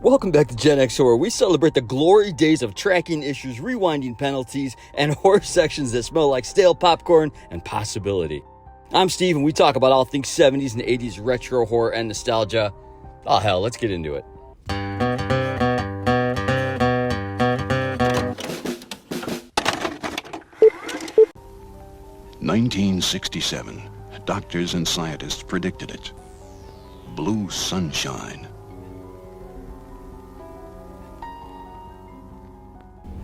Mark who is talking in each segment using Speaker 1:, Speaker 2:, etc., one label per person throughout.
Speaker 1: Welcome back to Gen X Horror. We celebrate the glory days of tracking issues, rewinding penalties, and horror sections that smell like stale popcorn and possibility. I'm Steve, and we talk about all things 70s and 80s retro horror and nostalgia. Oh hell, let's get into it.
Speaker 2: "1967. Doctors and scientists predicted it. Blue sunshine."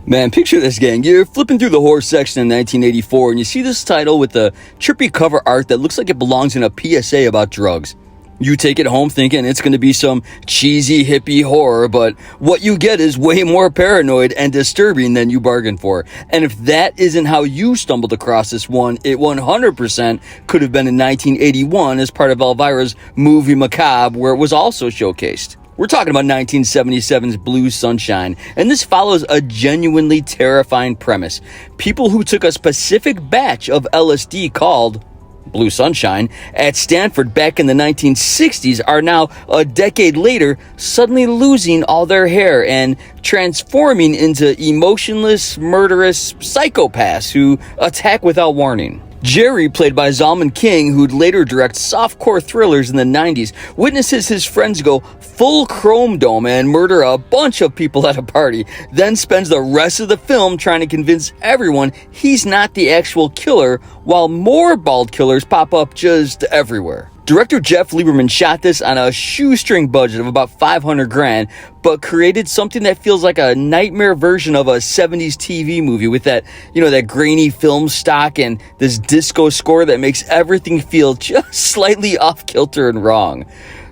Speaker 1: Man, picture this, gang. You're flipping through the horror section in 1984 and you see this title with the trippy cover art that looks like it belongs in a PSA about drugs. You take it home thinking it's going to be some cheesy hippie horror, but what you get is way more paranoid and disturbing than you bargained for. And if that isn't how you stumbled across this one, it 100% could have been in 1981 as part of Elvira's movie Macabre, where it was also showcased. We're talking about 1977's Blue Sunshine, and this follows a genuinely terrifying premise. People who took a specific batch of LSD called Blue Sunshine at Stanford back in the 1960s are now, a decade later, suddenly losing all their hair and transforming into emotionless, murderous psychopaths who attack without warning. Jerry, played by Zalman King, who'd later direct softcore thrillers in the 90s, witnesses his friends go full chrome dome and murder a bunch of people at a party, then spends the rest of the film trying to convince everyone he's not the actual killer, while more bald killers pop up just everywhere. Director Jeff Lieberman shot this on a shoestring budget of about $500,000, but created something that feels like a nightmare version of a 70s TV movie with that, that grainy film stock and this disco score that makes everything feel just slightly off kilter and wrong.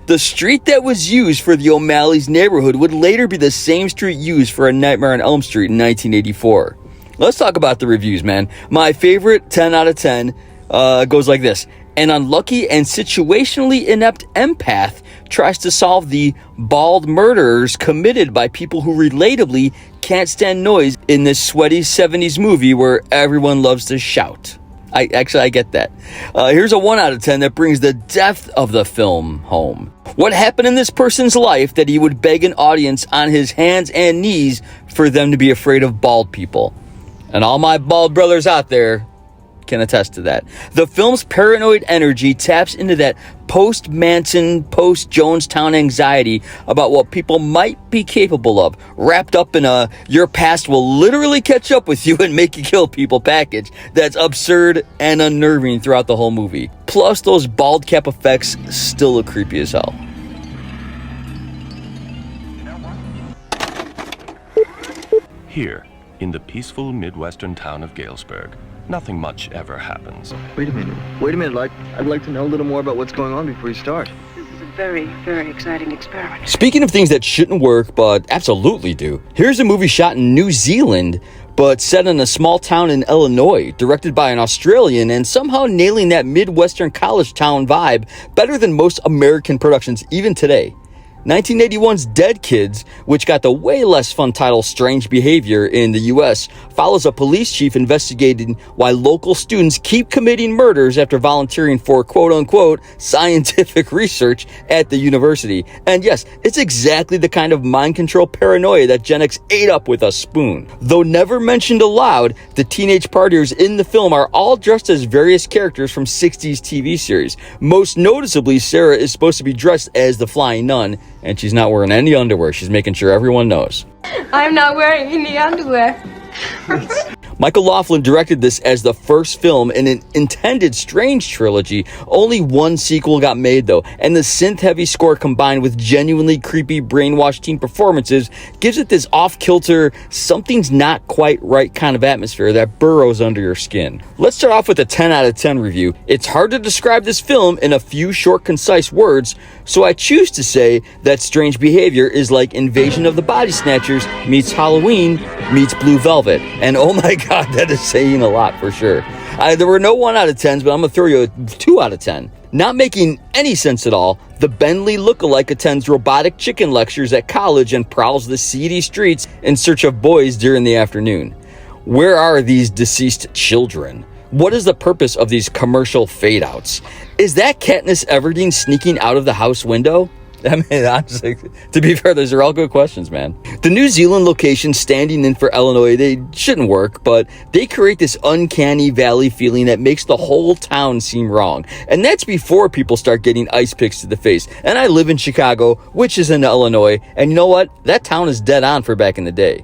Speaker 1: The street that was used for the O'Malley's neighborhood would later be the same street used for A Nightmare on Elm Street in 1984. Let's talk about the reviews, man. My favorite 10 out of 10 goes like this. An unlucky and situationally inept empath tries to solve the bald murders committed by people who relatably can't stand noise in this sweaty 70s movie where everyone loves to shout. I get that. Here's a 1 out of 10 that brings the depth of the film home. What happened in this person's life that he would beg an audience on his hands and knees for them to be afraid of bald people? And all my bald brothers out there can attest to that. The film's paranoid energy taps into that post-Manson, post-Jonestown anxiety about what people might be capable of, wrapped up in a your past will literally catch up with you and make you kill people package that's absurd and unnerving throughout the whole movie. Plus, those bald cap effects still look creepy as hell.
Speaker 3: Here, in the peaceful Midwestern town of Galesburg, nothing much ever happens.
Speaker 4: Wait a minute. I'd like to know a little more about what's going on before you start.
Speaker 5: This is a very, very exciting experiment.
Speaker 1: Speaking of things that shouldn't work, but absolutely do, here's a movie shot in New Zealand, but set in a small town in Illinois, directed by an Australian, and somehow nailing that Midwestern college town vibe better than most American productions even today. 1981's Dead Kids, which got the way less fun title Strange Behavior in the US, follows a police chief investigating why local students keep committing murders after volunteering for quote-unquote scientific research at the university. And yes, it's exactly the kind of mind control paranoia that Gen X ate up with a spoon. Though never mentioned aloud, the teenage partiers in the film are all dressed as various characters from 60s TV series. Most noticeably, Sarah is supposed to be dressed as the Flying Nun, and she's not wearing any underwear. She's making sure everyone knows.
Speaker 6: I'm not wearing any underwear.
Speaker 1: Michael Laughlin directed this as the first film in an intended Strange trilogy. Only one sequel got made though, and the synth-heavy score combined with genuinely creepy brainwashed teen performances gives it this off-kilter, something's not quite right kind of atmosphere that burrows under your skin. Let's start off with a 10 out of 10 review. It's hard to describe this film in a few short, concise words, so I choose to say that Strange Behavior is like Invasion of the Body Snatchers meets Halloween meets Blue Velvet. And oh my god, that is saying a lot for sure. There were no 1 out of 10s, but I'm going to throw you a 2 out of 10. Not making any sense at all, the Bentley lookalike attends robotic chicken lectures at college and prowls the seedy streets in search of boys during the afternoon. Where are these deceased children? What is the purpose of these commercial fade-outs? Is that Katniss Everdeen sneaking out of the house window? I mean, honestly, to be fair, those are all good questions, man. The New Zealand location standing in for Illinois, they shouldn't work, but they create this uncanny valley feeling that makes the whole town seem wrong. And that's before people start getting ice picks to the face. And I live in Chicago, which is in Illinois, and you know what? That town is dead on for back in the day.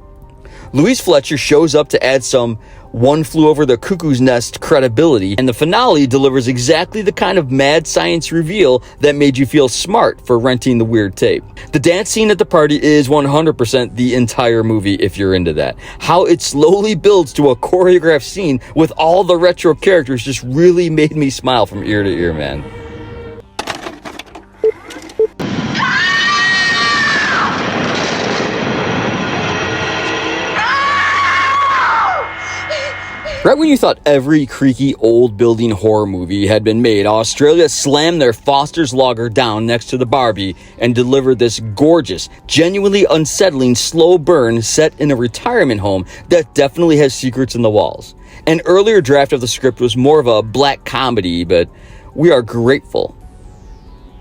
Speaker 1: Louise Fletcher shows up to add some One Flew Over the Cuckoo's Nest credibility, and the finale delivers exactly the kind of mad science reveal that made you feel smart for renting the weird tape. The dance scene at the party is 100% the entire movie if you're into that. How it slowly builds to a choreographed scene with all the retro characters just really made me smile from ear to ear, man. Right when you thought every creaky old building horror movie had been made, Australia slammed their Foster's Lager down next to the Barbie and delivered this gorgeous, genuinely unsettling slow burn set in a retirement home that definitely has secrets in the walls. An earlier draft of the script was more of a black comedy, but we are grateful.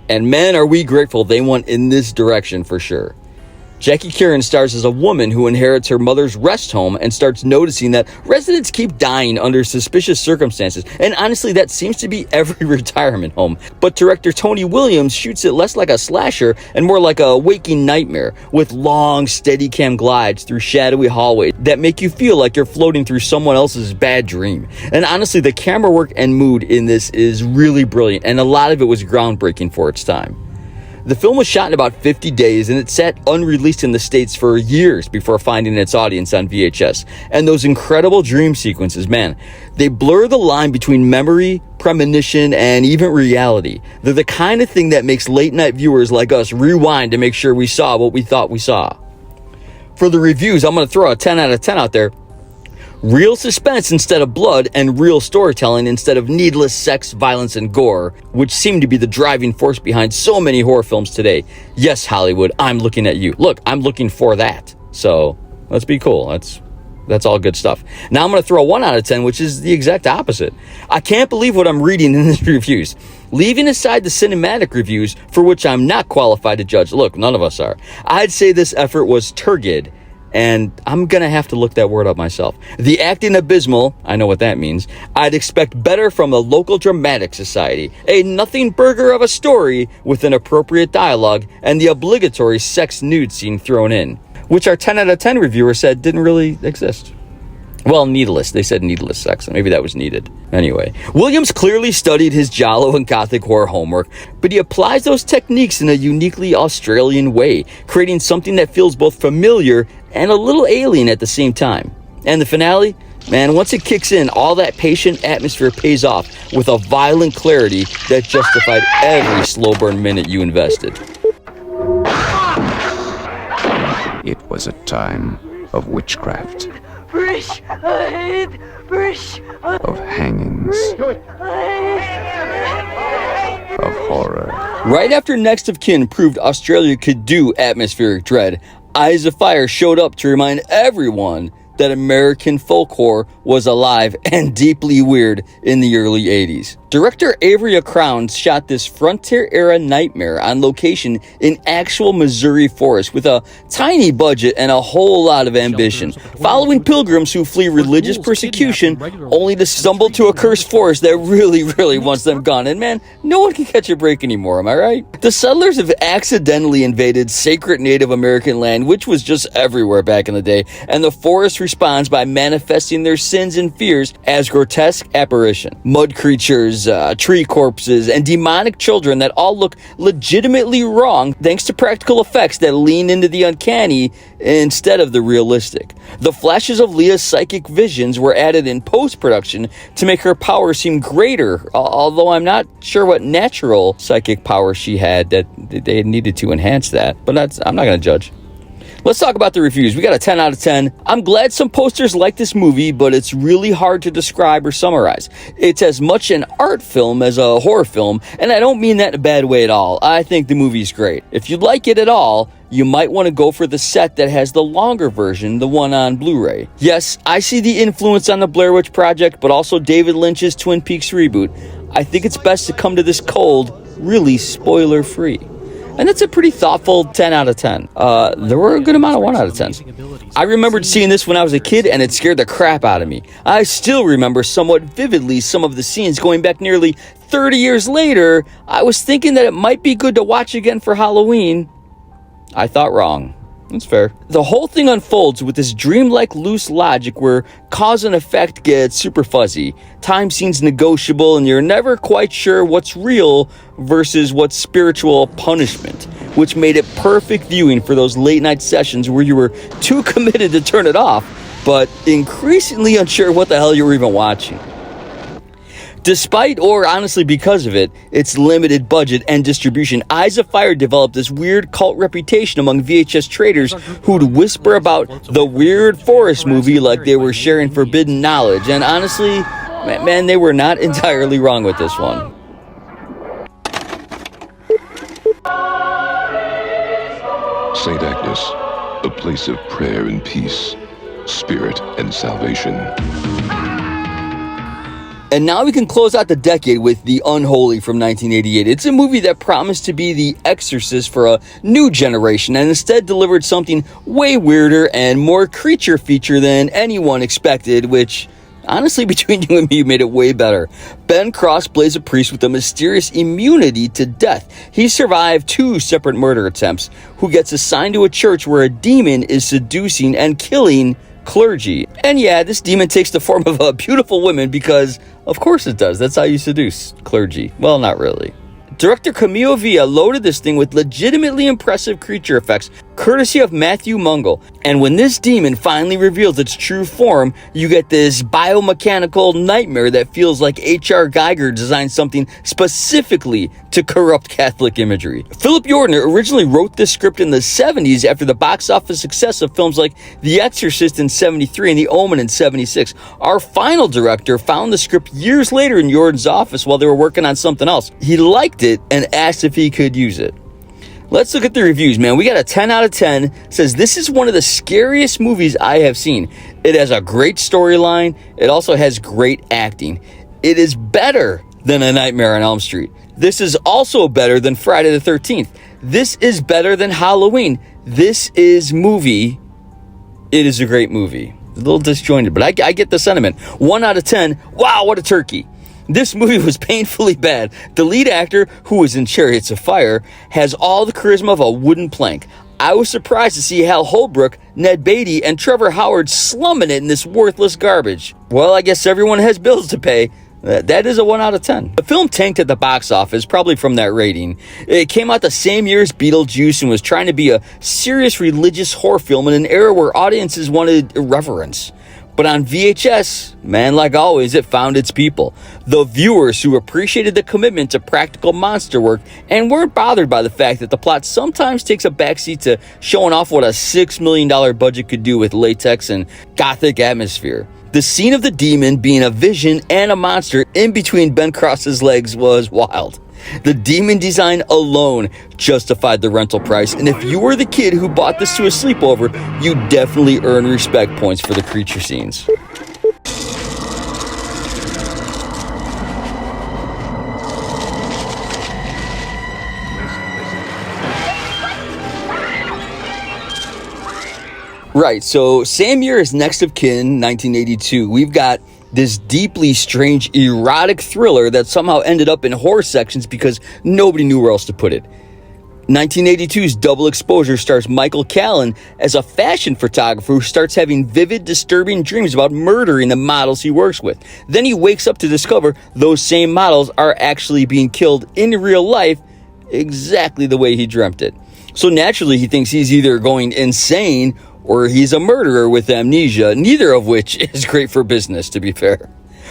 Speaker 1: And man, are we grateful they went in this direction for sure. Jackie Kieran stars as a woman who inherits her mother's rest home and starts noticing that residents keep dying under suspicious circumstances, and honestly that seems to be every retirement home. But director Tony Williams shoots it less like a slasher and more like a waking nightmare, with long Steadicam glides through shadowy hallways that make you feel like you're floating through someone else's bad dream. And honestly, the camera work and mood in this is really brilliant, and a lot of it was groundbreaking for its time. The film was shot in about 50 days, and it sat unreleased in the States for years before finding its audience on VHS. And those incredible dream sequences, man, they blur the line between memory, premonition, and even reality. They're the kind of thing that makes late-night viewers like us rewind to make sure we saw what we thought we saw. For the reviews, I'm going to throw a 10 out of 10 out there. Real suspense instead of blood, and real storytelling instead of needless sex, violence, and gore, which seem to be the driving force behind so many horror films today. Yes, Hollywood, I'm looking at you. Look, I'm looking for that. So, let's be cool. That's all good stuff. Now I'm going to throw a 1 out of 10, which is the exact opposite. I can't believe what I'm reading in these reviews. Leaving aside the cinematic reviews, for which I'm not qualified to judge. Look, none of us are. I'd say this effort was turgid. And I'm going to have to look that word up myself. The acting abysmal, I know what that means. I'd expect better from the local dramatic society. A nothing burger of a story with an appropriate dialogue and the obligatory sex nude scene thrown in, which our 10 out of 10 reviewer said didn't really exist. Well, needless. They said needless sex. Maybe that was needed. Anyway, Williams clearly studied his giallo and gothic horror homework, but he applies those techniques in a uniquely Australian way, creating something that feels both familiar and a little alien at the same time. And the finale? Man, once it kicks in, all that patient atmosphere pays off with a violent clarity that justified every slow burn minute you invested.
Speaker 2: It was a time of witchcraft, of hangings, of horror.
Speaker 1: Right after Next of Kin proved Australia could do atmospheric dread, Eyes of Fire showed up to remind everyone that American folk horror was alive and deeply weird in the early 80s. Director Avery Crown shot this frontier-era nightmare on location in actual Missouri forest with a tiny budget and a whole lot of ambition, following pilgrims who flee religious persecution only to stumble to a cursed forest that really wants them gone. And man, no one can catch a break anymore, am I right? The settlers have accidentally invaded sacred Native American land, which was just everywhere back in the day, and the forest responds by manifesting their sins and fears as grotesque apparition. Mud creatures, tree corpses, and demonic children that all look legitimately wrong thanks to practical effects that lean into the uncanny instead of the realistic. The flashes of Leah's psychic visions were added in post-production to make her power seem greater, although I'm not sure what natural psychic power she had that they needed to enhance that, but I'm not going to judge. Let's talk about the reviews. We got a 10 out of 10. I'm glad some posters like this movie, but it's really hard to describe or summarize. It's as much an art film as a horror film, and I don't mean that in a bad way at all. I think the movie's great. If you like it at all, you might want to go for the set that has the longer version, the one on Blu-ray. Yes, I see the influence on the Blair Witch Project, but also David Lynch's Twin Peaks reboot. I think it's best to come to this cold, really spoiler-free. And that's a pretty thoughtful 10 out of 10. There were a good amount of 1 out of 10s. I remembered seeing this when I was a kid, and it scared the crap out of me. I still remember somewhat vividly some of the scenes going back nearly 30 years later. I was thinking that it might be good to watch again for Halloween. I thought wrong. That's fair. The whole thing unfolds with this dreamlike loose logic where cause and effect gets super fuzzy. Time seems negotiable and you're never quite sure what's real versus what's spiritual punishment, which made it perfect viewing for those late night sessions where you were too committed to turn it off, but increasingly unsure what the hell you were even watching. Despite, or honestly because of it, its limited budget and distribution, Eyes of Fire developed this weird cult reputation among VHS traders who'd whisper about the weird forest movie like they were sharing forbidden knowledge. And honestly, man, they were not entirely wrong with this one.
Speaker 7: St. Agnes, a place of prayer and peace, spirit and salvation.
Speaker 1: And now we can close out the decade with The Unholy from 1988. It's a movie that promised to be The Exorcist for a new generation and instead delivered something way weirder and more creature feature than anyone expected, which, honestly, between you and me, made it way better. Ben Cross plays a priest with a mysterious immunity to death. He survived 2 separate murder attempts, who gets assigned to a church where a demon is seducing and killing clergy. And yeah, this demon takes the form of a beautiful woman because, of course it does. That's how you seduce clergy. Well, not really. Director Camilo Villa loaded this thing with legitimately impressive creature effects, courtesy of Matthew Mungle. And when this demon finally reveals its true form, you get this biomechanical nightmare that feels like H.R. Geiger designed something specifically to corrupt Catholic imagery. Philip Yordner originally wrote this script in the 70s after the box office success of films like The Exorcist in 73 and The Omen in 76. Our final director found the script years later in Yordan's office while they were working on something else. He liked it and asked if he could use it. Let's look at the reviews, man. We got a 10 out of 10. Says this is one of the scariest movies I have seen. It has a great storyline. It also has great acting. It is better than A Nightmare on Elm Street. This is also better than Friday the 13th. This is better than Halloween. This is movie. It is a great movie. A little disjointed, but I get the sentiment. 1 out of 10. Wow, what a turkey. This movie was painfully bad. The lead actor, who was in Chariots of Fire, has all the charisma of a wooden plank. I was surprised to see Hal Holbrook, Ned Beatty, and Trevor Howard slumming it in this worthless garbage. Well, I guess everyone has bills to pay. That is a 1 out of 10. The film tanked at the box office, probably from that rating. It came out the same year as Beetlejuice and was trying to be a serious religious horror film in an era where audiences wanted irreverence. But on VHS, man, like always, it found its people. The viewers who appreciated the commitment to practical monster work and weren't bothered by the fact that the plot sometimes takes a backseat to showing off what a $6 million budget could do with latex and gothic atmosphere. The scene of the demon being a vision and a monster in between Ben Cross's legs was wild. The demon design alone justified the rental price, and if you were the kid who bought this to a sleepover, you definitely earn respect points for the creature scenes. Right, so same year as Next of Kin, 1982, we've got this deeply strange erotic thriller that somehow ended up in horror sections because nobody knew where else to put it. 1982's Double Exposure stars Michael Callan as a fashion photographer who starts having vivid, disturbing dreams about murdering the models he works with. Then he wakes up to discover those same models are actually being killed in real life exactly the way he dreamt it. So naturally he thinks he's either going insane or he's a murderer with amnesia, neither of which is great for business, to be fair.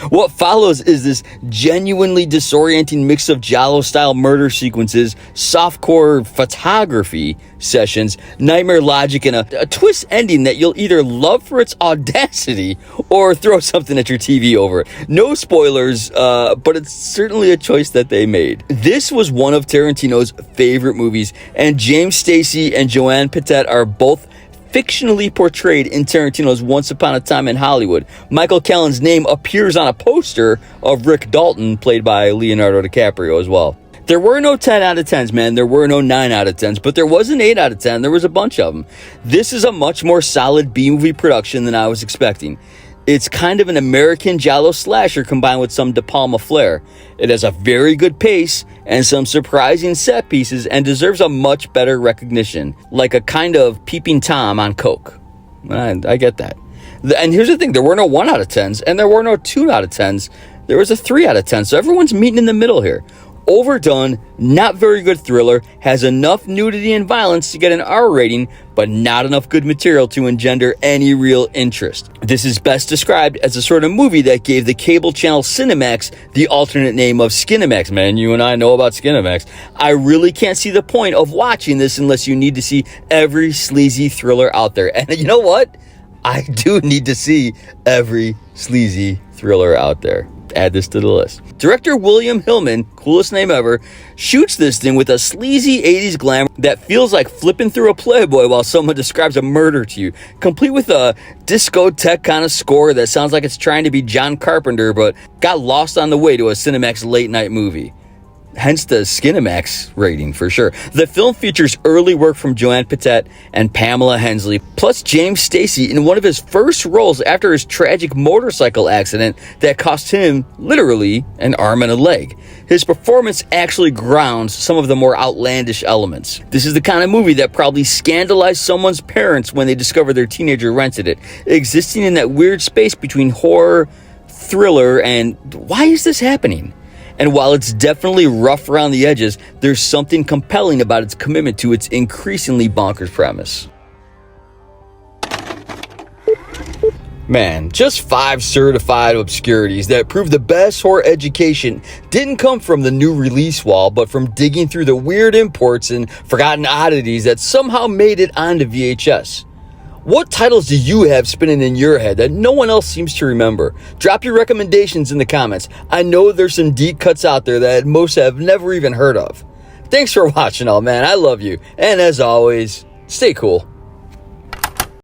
Speaker 1: What follows is this genuinely disorienting mix of Giallo-style murder sequences, softcore photography sessions, nightmare logic, and a twist ending that you'll either love for its audacity or throw something at your TV over it. No spoilers, but it's certainly a choice that they made. This was one of Tarantino's favorite movies, and James Stacey and Joanne Patet are both fictionally portrayed in Tarantino's Once Upon a Time in Hollywood. Michael Callan's name appears on a poster of Rick Dalton, played by Leonardo DiCaprio as well. There were no 10 out of 10s, man. There were no 9 out of 10s, but there was an 8 out of 10. There was a bunch of them. This is a much more solid B-movie production than I was expecting. It's kind of an American giallo slasher combined with some De Palma flair. It has a very good pace and some surprising set pieces and deserves a much better recognition, like a kind of Peeping Tom on coke. I get that. And here's the thing, there were no 1 out of 10s and there were no 2 out of 10s. There was a 3 out of 10, so everyone's meeting in the middle here. Overdone, not very good thriller, has enough nudity and violence to get an R rating, but not enough good material to engender any real interest. This is best described as a sort of movie that gave the cable channel Cinemax the alternate name of Skinemax. Man, you and I know about Skinemax. I really can't see the point of watching this unless you need to see every sleazy thriller out there. And you know what? I do need to see every sleazy thriller out there. Add this to the list. Director William Hillman, coolest name ever, shoots this thing with a sleazy 80s glamour that feels like flipping through a Playboy while someone describes a murder to you, complete with a discotheque kind of score that sounds like it's trying to be John Carpenter but got lost on the way to a Cinemax late night movie. Hence the Skinemax rating for sure. The film features early work from Joanne Patet and Pamela Hensley, plus James Stacey in one of his first roles after his tragic motorcycle accident that cost him, literally, an arm and a leg. His performance actually grounds some of the more outlandish elements. This is the kind of movie that probably scandalized someone's parents when they discovered their teenager rented it, existing in that weird space between horror, thriller, and why is this happening? And while it's definitely rough around the edges, there's something compelling about its commitment to its increasingly bonkers premise. Man, just 5 certified obscurities that prove the best horror education didn't come from the new release wall, but from digging through the weird imports and forgotten oddities that somehow made it onto VHS. What titles do you have spinning in your head that no one else seems to remember? Drop your recommendations in the comments. I know there's some deep cuts out there that most have never even heard of. Thanks for watching all, man. I love you. And as always, stay cool.